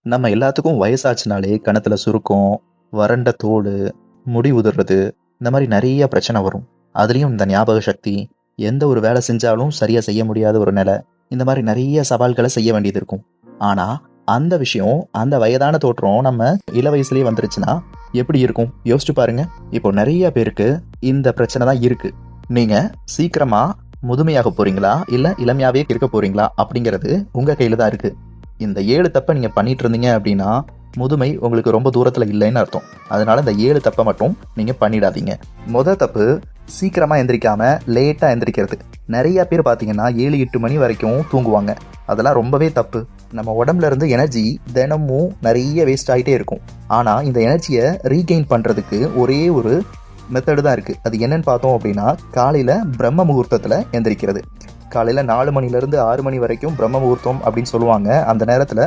நம்ம எல்லாத்துக்கும் வயசாச்சுனாலே கணத்துல சுருக்கம், வறண்ட தோலு, முடி உதிர்றது, இந்த மாதிரி நிறைய பிரச்சனை வரும். அதுலயும் இந்த ஞாபக சக்தி, எந்த ஒரு வேலை செஞ்சாலும் சரியா செய்ய முடியாத ஒரு நிலை, இந்த மாதிரி நிறைய சவால்களை செய்ய வேண்டியது இருக்கும். ஆனா அந்த விஷயம், அந்த வயதான தோற்றம் நம்ம இள வயசுலயே வந்துருச்சுன்னா எப்படி இருக்கும் யோசிச்சு பாருங்க. இப்போ நிறைய பேருக்கு இந்த பிரச்சனை தான் இருக்கு. நீங்க சீக்கிரமா முதுமையாக போறீங்களா இல்ல இளமையாவே இருக்க போறீங்களா அப்படிங்கிறது உங்க கையில தான் இருக்கு. இந்த 7 தப்பை நீங்க பண்ணிட்டு இருந்தீங்க அப்படின்னா முதுமை உங்களுக்கு ரொம்ப தூரத்துல இல்லைன்னு அர்த்தம். அதனால இந்த 7 தப்பை மட்டும் நீங்க பண்ணிடாதீங்க. முத தப்பு, சீக்கிரமா எந்திரிக்காம லேட்டா எந்திரிக்கிறது. நிறைய பேர் பாத்தீங்கன்னா 7-8 மணி வரைக்கும் தூங்குவாங்க. அதெல்லாம் ரொம்பவே தப்பு. நம்ம உடம்புல இருந்து எனர்ஜி தினமும் நிறைய வேஸ்ட் ஆகிட்டே இருக்கும். ஆனா இந்த எனர்ஜியை ரீகெயின் பண்றதுக்கு ஒரே ஒரு மெத்தடு தான் இருக்கு. அது என்னன்னு பார்த்தோம் அப்படின்னா, காலையில பிரம்ம முகூர்த்தத்துல எந்திரிக்கிறது. காலையில 4 மணிலேருந்து 6 மணி வரைக்கும் பிரம்ம முகூர்த்தம் அப்படின்னு சொல்லுவாங்க. அந்த நேரத்தில்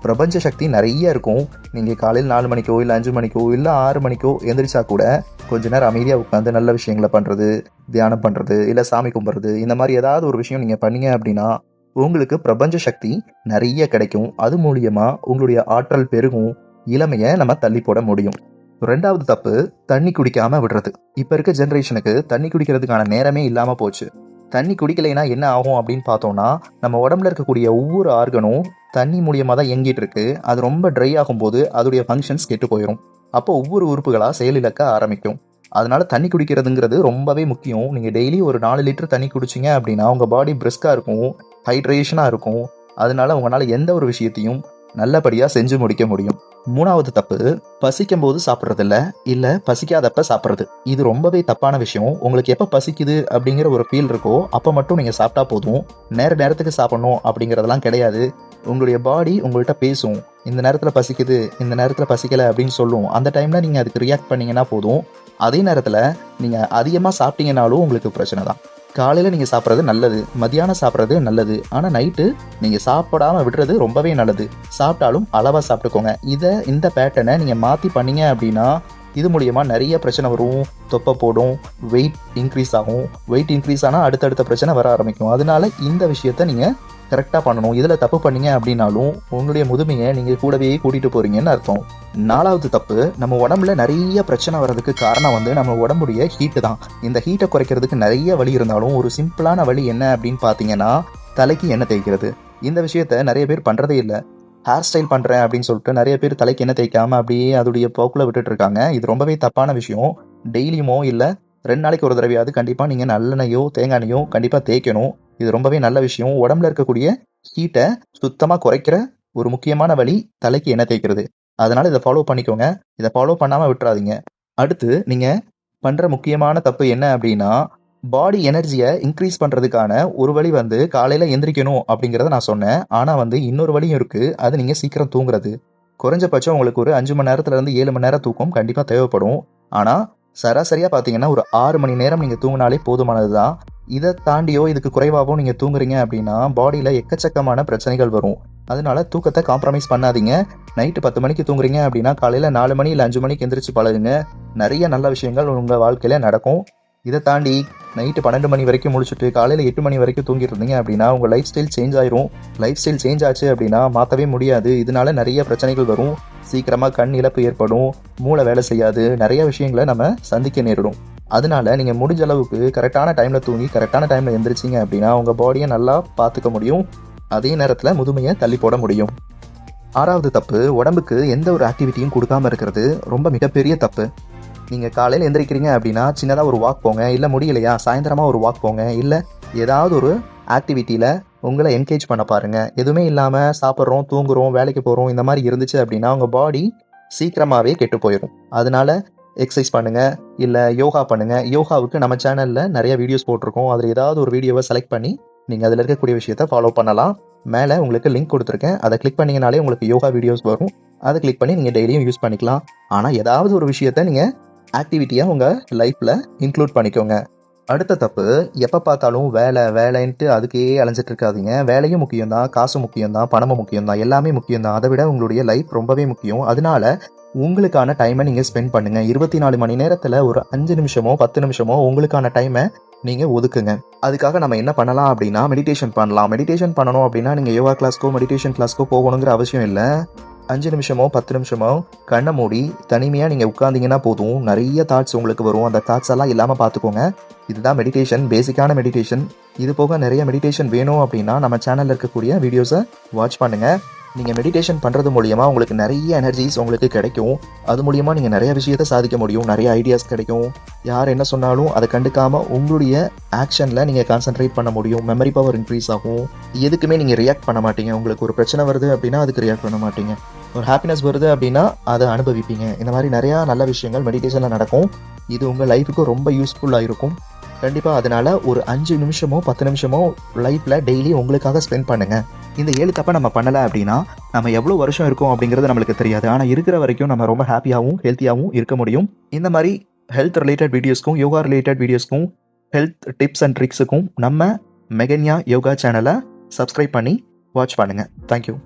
பிரபஞ்ச சக்தி நிறைய இருக்கும். நீங்கள் காலையில் 4 மணிக்கோ இல்லை 5 மணிக்கோ இல்லை 6 மணிக்கோ எந்திரிச்சா கூட கொஞ்ச நேரம் அமைதியாக உட்காந்து நல்ல விஷயங்களை பண்ணுறது, தியானம் பண்ணுறது, இல்லை சாமி கும்பிட்றது, இந்த மாதிரி ஏதாவது ஒரு விஷயம் நீங்கள் பண்ணீங்க அப்படின்னா உங்களுக்கு பிரபஞ்ச சக்தி நிறைய கிடைக்கும். அது மூலியமா உங்களுடைய ஆற்றல் பெருகும். இளமையை நம்ம தள்ளி போட முடியும். 2வது தப்பு, தண்ணி குடிக்காம விடுறது. இப்போ இருக்க ஜென்ரேஷனுக்கு தண்ணி குடிக்கிறதுக்கான நேரமே இல்லாமல் போச்சு. தண்ணி குடிக்கலைன்னா என்ன ஆகும் அப்படின்னு பார்த்தோம்னா, நம்ம உடம்புல இருக்கக்கூடிய ஒவ்வொரு ஆர்கனும் தண்ணி மூலியமாக தான் இயங்கிட்டு இருக்கு. அது ரொம்ப ட்ரை ஆகும்போது அதோடைய ஃபங்க்ஷன்ஸ் கெட்டு போயிடும். அப்போ ஒவ்வொரு உறுப்புகளாக செயலிழக்க ஆரம்பிக்கும். அதனால தண்ணி குடிக்கிறதுங்கிறது ரொம்பவே முக்கியம். நீங்கள் டெய்லி ஒரு 4 லிட்டர் தண்ணி குடிச்சிங்க அப்படின்னா உங்கள் பாடி பிரிஸ்காக இருக்கும், ஹைட்ரேஷனாக இருக்கும். அதனால உங்களால் எந்த ஒரு விஷயத்தையும் நல்லபடியாக செஞ்சு முடிக்க முடியும். 3வது தப்பு, பசிக்கும் போது சாப்பிட்றதில்ல, இல்லை பசிக்காதப்ப சாப்பிட்றது. இது ரொம்பவே தப்பான விஷயம். உங்களுக்கு எப்போ பசிக்குது அப்படிங்கிற ஒரு ஃபீல் இருக்கோ அப்போ மட்டும் நீங்கள் சாப்பிட்டா போதும். நேரத்துக்கு சாப்பிடணும் அப்படிங்கிறதெல்லாம் கிடையாது. உங்களுடைய பாடி உங்கள்கிட்ட பேசும். இந்த நேரத்தில் பசிக்குது, இந்த நேரத்தில் பசிக்கலை அப்படின்னு சொல்லும். அந்த டைமில் நீங்கள் அதுக்கு ரியாக்ட் பண்ணிங்கன்னா போதும். அதே நேரத்தில் நீங்கள் அதிகமாக சாப்பிட்டீங்கன்னாலும் உங்களுக்கு பிரச்சனை தான். காலையில் நீங்கள் சாப்பிட்றது நல்லது, மத்தியானம் சாப்பிட்றது நல்லது. ஆனால் நைட்டு நீங்கள் சாப்பிடாமல் விடுறது ரொம்பவே நல்லது. சாப்பிட்டாலும் அளவாக சாப்பிட்டுக்கோங்க. இந்த பேட்டர்னை நீங்கள் மாற்றி பண்ணீங்க அப்படின்னா இது மூலியமாக நிறைய பிரச்சனை வரும். தொப்பை போடும், வெயிட் இன்க்ரீஸ் ஆகும். வெயிட் இன்க்ரீஸ் ஆனால் அடுத்தடுத்த பிரச்சனை வர ஆரம்பிக்கும். அதனால இந்த விஷயத்தை நீங்கள் கரெக்டாக பண்ணணும். இதில் தப்பு பண்ணீங்க அப்படின்னாலும் உங்களுடைய முதுமையை நீங்கள் கூடவே கூட்டிகிட்டு போகிறீங்கன்னு அர்த்தம். 4வது தப்பு, நம்ம உடம்புல நிறைய பிரச்சனை வர்றதுக்கு காரணம் நம்ம உடம்புடைய ஹீட்டு தான். இந்த ஹீட்டை குறைக்கிறதுக்கு நிறைய வழி இருந்தாலும் ஒரு சிம்பிளான வழி என்ன அப்படின்னு பார்த்தீங்கன்னா, தலைக்கு எண்ணெய் தேய்க்கிறது. இந்த விஷயத்த நிறைய பேர் பண்ணுறதே இல்லை. ஹேர் ஸ்டைல் பண்ணுறேன் அப்படின்னு சொல்லிட்டு நிறைய பேர் தலைக்கு எண்ணெய் தேய்க்காமல் அப்படியே அதோடைய போக்கில் விட்டுட்டு இருக்காங்க. இது ரொம்பவே தப்பான விஷயம். டெய்லியுமோ இல்லை 2 நாளைக்கு ஒரு தடவையாவது கண்டிப்பாக நீங்கள் நல்லெண்ணெயோ தேங்காய் எண்ணெயோ கண்டிப்பாக தேய்க்கணும். இது ரொம்பவே நல்ல விஷயம். உடம்புல இருக்கக்கூடிய ஹீட்டை சுத்தமாக குறைக்கிற ஒரு முக்கியமான வழி தலைக்கு எண்ணெய் தேய்க்கிறது. அதனால் இதை ஃபாலோ பண்ணிக்கோங்க. இதை ஃபாலோ பண்ணாமல் விட்டுறாதீங்க. அடுத்து நீங்கள் பண்ணுற முக்கியமான தப்பு என்ன அப்படின்னா, பாடி எனர்ஜியை இன்க்ரீஸ் பண்ணுறதுக்கான ஒரு வழி காலையில் எந்திரிக்கணும் அப்படிங்கிறத நான் சொன்னேன். ஆனால் இன்னொரு வழியும் இருக்குது. அது நீங்கள் சீக்கிரம் தூங்குறது. குறைஞ்சபட்சம் உங்களுக்கு ஒரு 5 மணி நேரத்துலேருந்து 7 மணி நேரம் தூக்கம் கண்டிப்பாக தேவைப்படும். ஆனால் சராசரியாக பார்த்தீங்கன்னா ஒரு 6 மணி நேரம் நீங்கள் தூங்கினாலே போதுமானது தான். இதை தாண்டியோ இதுக்கு குறைவாகவும் நீங்கள் தூங்குறீங்க அப்படின்னா பாடியில் எக்கச்சக்கமான பிரச்சனைகள் வரும். அதனால தூக்கத்தை காம்ப்ரமைஸ் பண்ணாதீங்க. நைட்டு 10 மணிக்கு தூங்குறீங்க அப்படின்னா காலையில் 4 மணி இல்லை 5 மணிக்கு எந்திரிச்சு பழகுங்க. நிறைய நல்ல விஷயங்கள் உங்கள் வாழ்க்கையில் நடக்கும். இதை தாண்டி நைட்டு 12 மணி வரைக்கும் முடிச்சுட்டு காலையில் 8 மணி வரைக்கும் தூங்கிட்டு இருந்தீங்க அப்படின்னா உங்கள் லைஃப் ஸ்டைல் சேஞ்ச் ஆயிரும். லைஃப் ஸ்டைல் சேஞ்ச் ஆச்சு அப்படின்னா மாற்றவே முடியாது. இதனால நிறைய பிரச்சனைகள் வரும். சீக்கிரமாக கண் இழப்பு ஏற்படும், மூளை வேலை செய்யாது, நிறைய விஷயங்களை நம்ம சந்திக்க நேரிடும். அதனால நீங்கள் முடிஞ்ச அளவுக்கு கரெக்டான டைமில் தூங்கி கரெக்டான டைமில் எந்திரிச்சிங்க அப்படின்னா உங்கள் பாடியை நல்லா பார்த்துக்க முடியும். அதே நேரத்தில் முதுமையை தள்ளி போட முடியும். 6வது தப்பு, உடம்புக்கு எந்த ஒரு ஆக்டிவிட்டியும் கொடுக்காமல் இருக்கிறது ரொம்ப மிகப்பெரிய தப்பு. நீங்கள் காலையில் எந்திரிக்கிறீங்க அப்படின்னா சின்னதாக ஒரு வாக் போங்க, இல்லை முடியலையா சாயந்தரமாக ஒரு வாக் போங்க, இல்லை ஏதாவது ஒரு ஆக்டிவிட்டியில் உங்களை என்கேஜ் பண்ண பாருங்கள். எதுவுமே இல்லாமல் சாப்பிட்றோம், தூங்குறோம், வேலைக்கு போகிறோம், இந்த மாதிரி இருந்துச்சு அப்படின்னா உங்கள் பாடி சீக்கிரமாகவே கெட்டு போயிடும். அதனால எக்ஸசைஸ் பண்ணுங்கள், இல்லை யோகா பண்ணுங்கள். யோகாவுக்கு நம்ம சேனலில் நிறைய வீடியோஸ் போட்டிருக்கோம். அதில் ஏதாவது ஒரு வீடியோவை செலக்ட் பண்ணி நீங்கள் அதில் இருக்கக்கூடிய விஷயத்தை ஃபாலோ பண்ணலாம். மேலே உங்களுக்கு லிங்க் கொடுத்துருக்கேன். அதை கிளிக் பண்ணிங்கனாலே உங்களுக்கு யோகா வீடியோஸ் வரும். அதை கிளிக் பண்ணி நீங்கள் டெய்லியும் யூஸ் பண்ணிக்கலாம். ஆனால் ஏதாவது ஒரு விஷயத்தை நீங்கள் ஆக்டிவிட்டியாக உங்கள் லைஃப்பில் இன்க்ளூட் பண்ணிக்கோங்க. அடுத்த தப்பு, எப்போ பார்த்தாலும் வேலைன்ட்டு அதுக்கே அலைஞ்சிட்டு இருக்காதீங்க. வேலையும் முக்கியம்தான், காசும் முக்கியம்தான், பணமும் முக்கியம்தான், எல்லாமே முக்கியம்தான். அதை விட உங்களுடைய லைஃப் ரொம்பவே முக்கியம். அதனால உங்களுக்கான டைமை நீங்கள் ஸ்பெண்ட் பண்ணுங்கள். 24 மணி நேரத்தில் ஒரு 5 நிமிஷமோ 10 நிமிஷமோ உங்களுக்கான டைமை நீங்கள் ஒதுக்குங்க. அதுக்காக நம்ம என்ன பண்ணலாம் அப்படின்னா மெடிடேஷன் பண்ணலாம். மெடிடேஷன் பண்ணணும் அப்படின்னா நீங்கள் யோகா கிளாஸ்க்கோ மெடிடேஷன் கிளாஸ்க்கோ போகணுங்கிற அவசியம் இல்லை. 5 நிமிஷமோ 10 நிமிஷமோ கண்ணை மூடி தனிமையாக நீங்கள் உட்கார்ந்தீங்கன்னா போதும், நிறைய தாட்ஸ் உங்களுக்கு வரும். அந்த தாட்ஸ் எல்லாம் இல்லாமல் பார்த்துக்கோங்க. இதுதான் மெடிடேஷன், பேசிக்கான மெடிடேஷன். இது போக நிறைய மெடிடேஷன் வேணும் அப்படின்னா நம்ம சேனலில் இருக்கக்கூடிய வீடியோஸை வாட்ச் பண்ணுங்கள். நீங்கள் மெடிடேஷன் பண்ணுறது மூலியமாக உங்களுக்கு நிறைய எனர்ஜிஸ் உங்களுக்கு கிடைக்கும். அது மூலியமாக நீங்கள் நிறைய விஷயத்தை சாதிக்க முடியும், நிறைய ஐடியாஸ் கிடைக்கும். யார் என்ன சொன்னாலும் அதை கண்டுக்காமல் உங்களுடைய ஆக்ஷனில் நீங்கள் கான்சென்ட்ரேட் பண்ண முடியும். மெமரி பவர் இன்க்ரீஸ் ஆகும். எதுக்குமே நீங்கள் ரியாக்ட் பண்ண மாட்டீங்க. உங்களுக்கு ஒரு பிரச்சனை வருது அப்படின்னா அதுக்கு ரியாக்ட் பண்ண மாட்டீங்க. ஒரு ஹாப்பினஸ் வருது அப்படின்னா அதை அனுபவிப்பீங்க. இந்த மாதிரி நிறையா நல்ல விஷயங்கள் மெடிடேஷனில் நடக்கும். இது உங்கள் லைஃபுக்கு ரொம்ப யூஸ்ஃபுல்லாக இருக்கும். கண்டிப்பாக அதனால் ஒரு 5 நிமிஷமோ 10 நிமிஷமோ லைஃப்பில் டெய்லி உங்களுக்காக ஸ்பெண்ட் பண்ணுங்கள். இந்த 7 தப்பை நம்ம பண்ணலை அப்படின்னா நம்ம எவ்வளோ வருஷம் இருக்கோம் அப்படிங்கிறது நம்மளுக்கு தெரியாது. ஆனால் இருக்கிற வரைக்கும் நம்ம ரொம்ப ஹாப்பியாகவும் ஹெல்த்தியாகவும் இருக்க முடியும். இந்த மாதிரி ஹெல்த் ரிலேட்டட் வீடியோஸ்க்கும் யோகா ரிலேட்டட் வீடியோஸ்க்கும் ஹெல்த் டிப்ஸ் அண்ட் ட்ரிக்ஸுக்கும் நம்ம மெகன்யா யோகா சேனலை சப்ஸ்கிரைப் பண்ணி வாட்ச் பண்ணுங்கள். தேங்க்யூ.